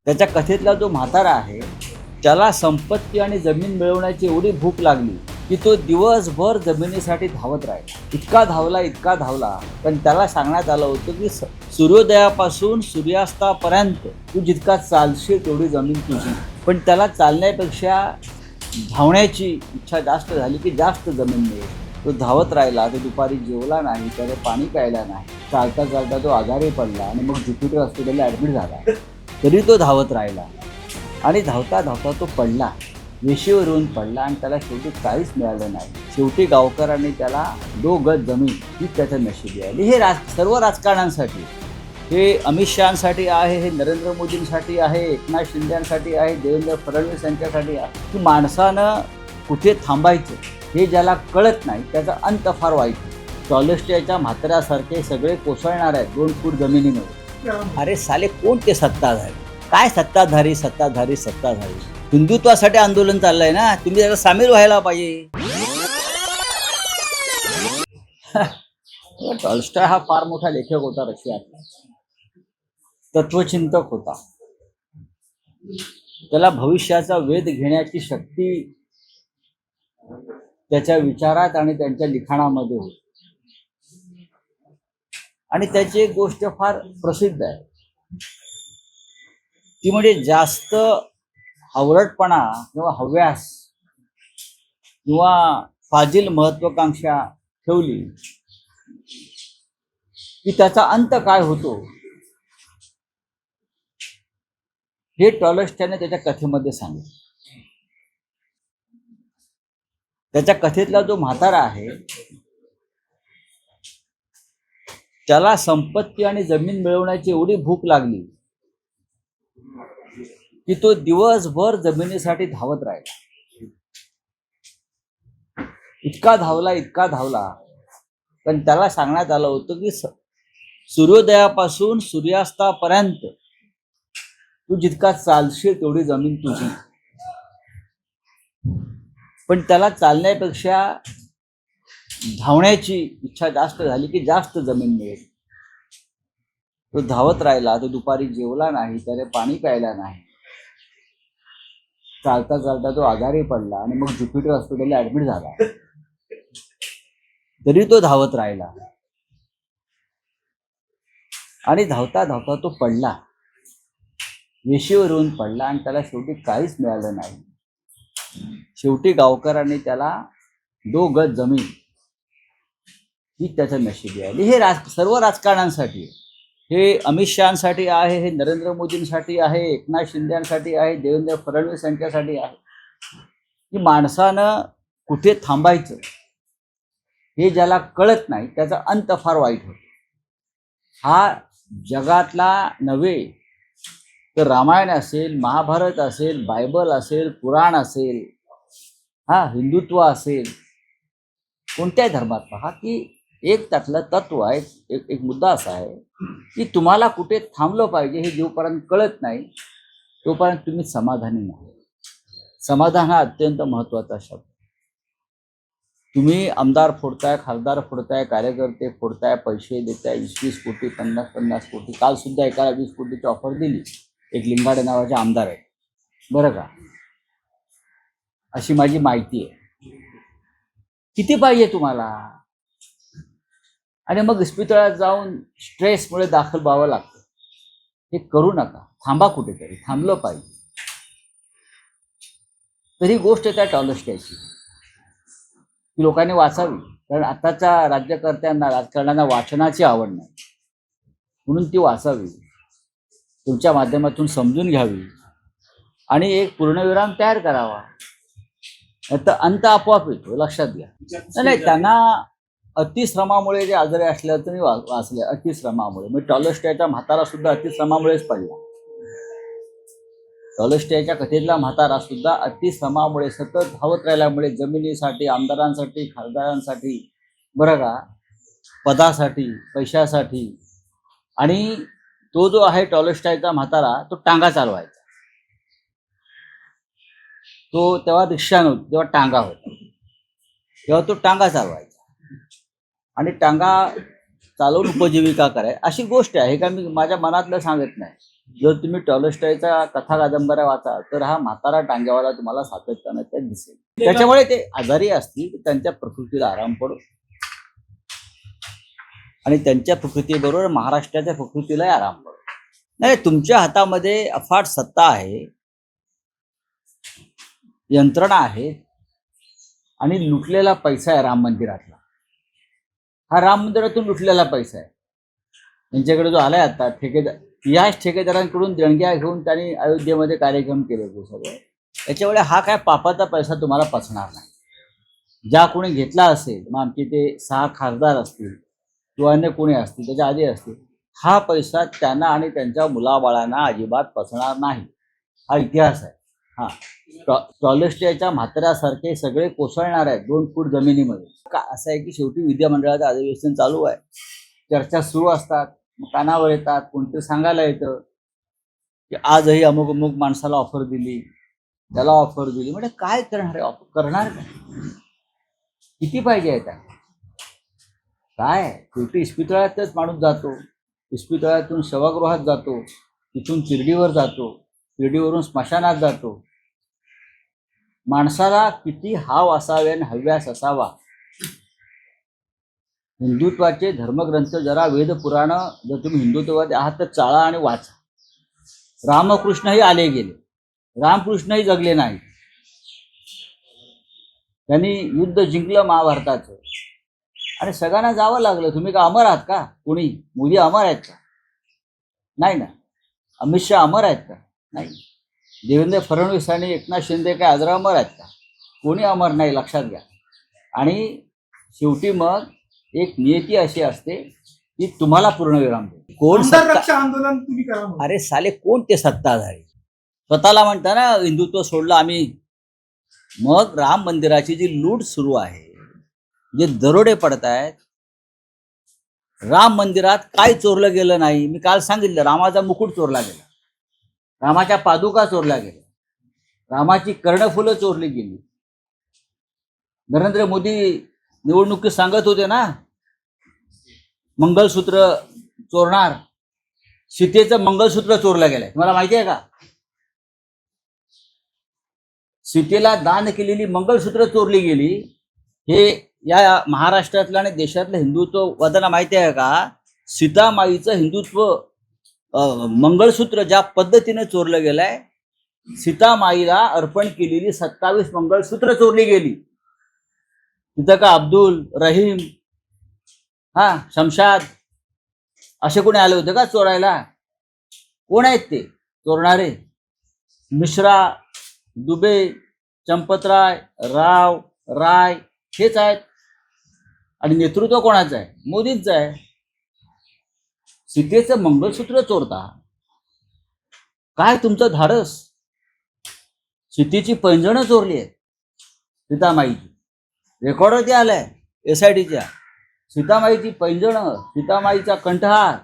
त्याच्या कथेतला जो म्हातारा आहे त्याला संपत्ती आणि जमीन मिळवण्याची एवढी भूक लागली की तो दिवसभर जमिनीसाठी धावत राहिला. इतका धावला पण त्याला सांगण्यात आलं होतं की सूर्योदयापासून सूर्यास्तापर्यंत तू जितका चालशील तेवढी जमीन तुझी. पण त्याला चालण्यापेक्षा धावण्याची इच्छा जास्त झाली की जास्त जमीन मिळेल. तो धावत राहिला. तो दुपारी जेवला नाही, त्याने पाणी प्यायला नाही. चालता चालता तो आजारी पडला आणि मग ज्युपिटर हॉस्पिटलला ॲडमिट झाला. तरी तो धावत राहिला आणि धावता धावता तो पडला, वेशीवर येऊन पडला आणि त्याला शेवटी काहीच मिळालं नाही. शेवटी गावकऱ्यांनी त्याला 2 गज जमीन ही त्याच्या नशिबी आली. हे सर्व राजकारण्यांसाठी, हे अमित शहासाठी आहे, हे नरेंद्र मोदींसाठी आहे, एकनाथ शिंदेसाठी आहे, देवेंद्र फडणवीस यांच्यासाठी आहे की माणसानं कुठे थांबायचं हे ज्याला कळत नाही त्याचा अंत फार वाईट. टॉलस्टॉयच्या म्हाताऱ्यासारखे सगळे कोसळणार आहेत 2 फूट जमिनीमध्ये. अरे साले कोण ते सत्ताधारी? काय सत्ताधारी? हिंदुत्वासाठी आंदोलन चाललंय ना, तुम्ही त्याला सामील व्हायला पाहिजे. टॉलस्टॉय हा फार मोठा लेखक होता, रशियातला तत्वचिंतक होता. त्याला भविष्याचा वेध घेण्याची शक्ती त्याच्या विचारात आणि त्यांच्या लिखाणामध्ये होती. आणि त्याची एक गोष्ट फार प्रसिद्ध आहे, ती म्हणजे जास्त हवरटपणा किंवा हव्यास किंवा फाजील महत्वाकांक्षा ठेवली की त्याचा अंत काय होतो हे टॉलस्टॉयने त्याच्या कथेमध्ये सांगितलं. त्याच्या कथेतला जो म्हातारा आहे त्याला संपत्ती आणि जमीन मिळवण्याची एवढी भूक लागली की तो दिवसभर जमिनीसाठी धावत राहिला. इतका धावला पण त्याला सांगण्यात आलं होतं की सूर्योदयापासून सूर्यास्तापर्यंत तू जितका चालशील तेवढी जमीन तुझी. पण त्याला चालण्यापेक्षा धावण्याची इच्छा जास्त झाली की जास्त जमीन मिळेल. तो धावत राहिला. तो दुपारी जेवला नाही, त्याने पाणी प्यायला नाही. चालता चालता तो आजारी पडला आणि मग ज्युपिटर हॉस्पिटलला ॲडमिट झाला. तरी तो धावत राहिला आणि धावता धावता तो पडला, वेशीवर येऊन पडला आणि त्याला शेवटी काहीच मिळालं नाही. शेवटी गावकऱ्यांनी त्याला 2 गज जमीन ही त्याच्या नशिबी आली. हे सर्व राजकारण्यांसाठी, हे अमित शहासाठी आहे, हे नरेंद्र मोदींसाठी आहे, एकनाथ शिंदेसाठी आहे, देवेंद्र फडणवीस यांच्यासाठी आहे की माणसानं कुठे थांबायचं हे ज्याला कळत नाही त्याचा अंत फार वाईट होतो. हा जगातला नव्हे तर रामायण असेल, महाभारत असेल, बायबल असेल, पुराण असेल, हिंदुत्व असेल, कोणत्याही धर्मात पहा की एक त्यातलं तत्व आहे, एक मुद्दा असा आहे की तुम्हाला कुठे थांबलं पाहिजे हे जोपर्यंत कळत नाही तोपर्यंत तुम्ही समाधानी नाही. समाधान हा अत्यंत महत्त्वाचा शब्द. तुम्ही आमदार फोडताय, खासदार फोडताय, कार्यकर्ते फोडताय, पैसे देताय, 20 कोटी, 50 कोटी. काल सुद्धा एकाला 20 कोटीची ऑफर दिली. एक लिंगाडे नावाचे आमदार आहेत, बरं का, अशी माझी माहिती आहे. किती पाहिजे तुम्हाला? आणि मग इस्पितळात जाऊन स्ट्रेसमुळे दाखल व्हावं लागतं. हे करू नका. थांबा कुठेतरी. थांबलं पाहिजे. तरी गोष्ट त्या टॉलस्टॉयची की लोकांनी वाचावी, कारण आताच्या राज्यकर्त्यांना, राजकारण्यांना वाचनाची आवड नाही, म्हणून ती वाचावी, तुमच्या माध्यमातून समजून घ्यावी आणि एक पूर्णविराम तयार करावा. तर अंत आपोआप येतो, लक्षात घ्या. नाही, त्यांना अतिश्रमामुळे जे आजारी असल्याचं तुम्ही वाचले. अतिश्रमामुळे म्हणजे टॉलस्टॉयचा म्हातारा सुद्धा अतिश्रमामुळेच पडला. टॉलस्टॉयच्या कथेतला म्हातारा सुद्धा अतिश्रमामुळे, सतत धावत राहिल्यामुळे, जमिनीसाठी, आमदारांसाठी, खासदारांसाठी, बरं का, पदासाठी, पैशासाठी. आणि तो जो आहे टॉलस्टॉयचा म्हातारा, तो टांगा चालवायचा. तो तेव्हा रिक्षा नव्हती, तेव्हा टांगा होता. तेव्हा तो टांगा चालवायचा आणि टांगा चालवून उपजीविका करायची. अशी गोष्ट आहे का, मी माझ्या मनातलं सांगत नाही. जर तुम्ही टॉलस्टॉयचा कथा कादंबऱ्या वाचा तर हा म्हातारा टांग्यावाला तुम्हाला सातत्यानं त्यात दिसेल. त्याच्यामुळे ते आजारी असतील त्यांच्या प्रकृतीला आराम पडो आणि त्यांच्या प्रकृतीबरोबर महाराष्ट्राच्या प्रकृतीलाही आराम पडो. नाही, तुमच्या हातामध्ये अफाट सत्ता आहे, यंत्रणा आहे आणि लुटलेला पैसा आहे राम मंदिरातला. हा राम मंदिरातून लुटलेला पैसा आहे. त्यांच्याकडे जो आलाय आता ठेकेदार, याच ठेकेदारांकडून देणग्या घेऊन त्यांनी अयोध्येमध्ये कार्यक्रम केले होते सगळे. त्याच्यामुळे हा काय पापाचा पैसा तुम्हाला पचणार नाही. ज्या कोणी घेतला असेल, मग आमचे ते 6 खासदार असतील किंवा अन्य कोणी असतील त्याच्या आधी असतील, हा पैसा त्यांना आणि त्यांच्या मुलाबाळांना अजिबात पचणार नाही. हा इतिहास आहे. हा टॉलस्टॉयच्या म्हाताऱ्यासारखे सगळे कोसळणार आहेत 2 फूट जमिनीमध्ये. असं आहे की शेवटी विधिमंडळाचं अधिवेशन चालू आहे, चर्चा सुरू असतात, कानावर येतात, कोणते सांगायला येतं की आजही अमुक अमुक माणसाला ऑफर दिली, त्याला ऑफर दिली. म्हणजे काय करणार आहे? ऑफर करणार काय? किती पाहिजे आहे त्या? काय शेवटी इस्पितळातच माणूस जातो, इस्पितळातून शवगृहात जातो, तिथून चिरडीवर जातो, चिरडीवरून स्मशानात जातो. माणसाला किती हाव असावे आणि हव्यास असावा. हिंदुत्वाचे धर्मग्रंथ जरा वेद पुराण जर तुम्ही हिंदुत्ववादी आहात तर चाळा आणि वाचा. रामकृष्णही आले गेले, रामकृष्णही जगले नाही. त्यांनी युद्ध जिंकलं महाभारताचं आणि सगळ्यांना जावं लागलं. तुम्ही का अमर आहात का? कोणी मोदी अमर आहेत का? नाही ना. अमित शहा अमर आहेत का? नाही. देवेंद्र फडणवीस आणि एकनाथ शिंदे काय आजरा अमर आहेत का? कोणी अमर नाही, लक्षात घ्या. आणि शेवटी मग एक नियती अशी असते की तुम्हाला पूर्णविराम देते. कोण आंदोलन तुम्ही करा. अरे साले, कोण ते सत्ताधारी? स्वतःला म्हणता ना हिंदुत्व सोडलं आम्ही. मग राम मंदिराची जी लूट सुरू आहे, जे दरोडे पडत आहेत, राम मंदिरात काय चोरलं गेलं नाही? मी काल सांगितलं, रामाचा मुकुट चोरला गेला, रामाच्या पादुका चोरल्या गेल्या, रामाची कर्णफुलं चोरली गेली. नरेंद्र मोदी निवडणुकीत सांगत होते ना, मंगळसूत्र चोरणार. सीतेचं मंगळसूत्र चोरलं गेलंय, तुम्हाला माहिती आहे का? सीतेला दान केलेली मंगळसूत्र चोरली गेली. हे या महाराष्ट्रातलं आणि देशातलं हिंदुत्ववाद्यांना माहिती आहे का? सीतामाईचं हिंदुत्व मंगळसूत्र ज्या पद्धतीने चोरलं गेलंय, सीतामाईला अर्पण केलेली 27 मंगळसूत्र चोरली गेली. तिथं का अब्दुल, रहीम, शमशाद असे कोणी आले होते का चोरायला? कोण आहेत ते चोरणारे? मिश्रा, दुबे, चंपतराय, राव, राय हेच आहेत. आणि नेतृत्व कोणाचं आहे? मोदींचं आहे. सीतेचं मंगळसूत्र चोरता, काय तुमचं धाडस? सीतेची पैंजणं चोरली आहेत सीतामाईची. रेकॉर्डवरती आलंय SITच्या. सीतामाईची पैंजणं, सीतामाईचा कंठहार,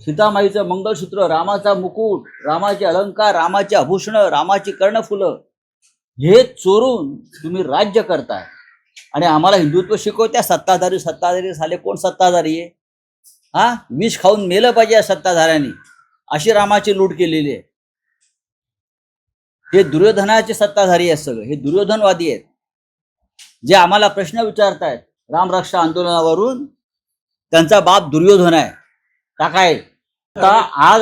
सीतामाईचं मंगळसूत्र, रामाचा मुकुट, रामाचे अलंकार, रामाचे आभूषण, रामाची कर्णफुलं हे चोरून तुम्ही राज्य करताय आणि आम्हाला हिंदुत्व शिकवत्या. सत्ताधारी झाले. कोण सत्ताधारी आहे? विष खाऊन मेलं पाहिजे या सत्ताधाऱ्यांनी, अशी रामाची लूट केलेली आहे. हे दुर्योधनाचे सत्ताधारी आहेत सगळे, हे दुर्योधनवादी आहेत जे आम्हाला प्रश्न विचारतायत रामरक्षा आंदोलनावरून. त्यांचा बाप दुर्योधन आहे का काय? आज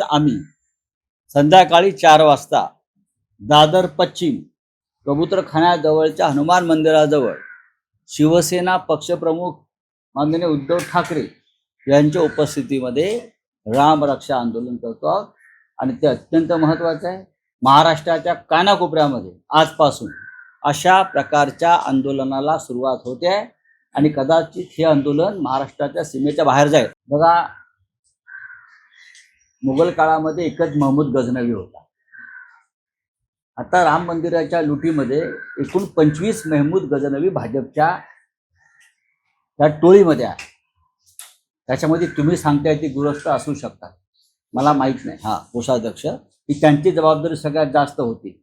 आम्ही संध्याकाळी 4 वाजता दादर पश्चिम कबूतरखान्याजवळच्या हनुमान मंदिराजवळ शिवसेना पक्षप्रमुख माननीय उद्धव ठाकरे यांच्या उपस्थितीमध्ये रामरक्षा आंदोलन करतो आणि ते अत्यंत महत्त्वाचं आहे. महाराष्ट्राच्या कानाकोपऱ्यामध्ये आजपासून अशा प्रकारच्या आंदोलनाला सुरुवात होते आहे आणि कदाचित हे आंदोलन महाराष्ट्राच्या सीमेच्या बाहेर जाईल. बघा, मुघल काळामध्ये एकच महमूद गझनवी होता. आता राम मंदिराच्या लुटीमध्ये एकूण 25 महमूद गझनवी भाजपच्या त्या टोळीमध्ये आहे. त्याच्यामध्ये तुम्ही सांगताय ती गृहस्थ असू शकतात, मला माहीत नाही. कोषाध्यक्ष ही त्यांची जबाबदारी सगळ्यात जास्त होती.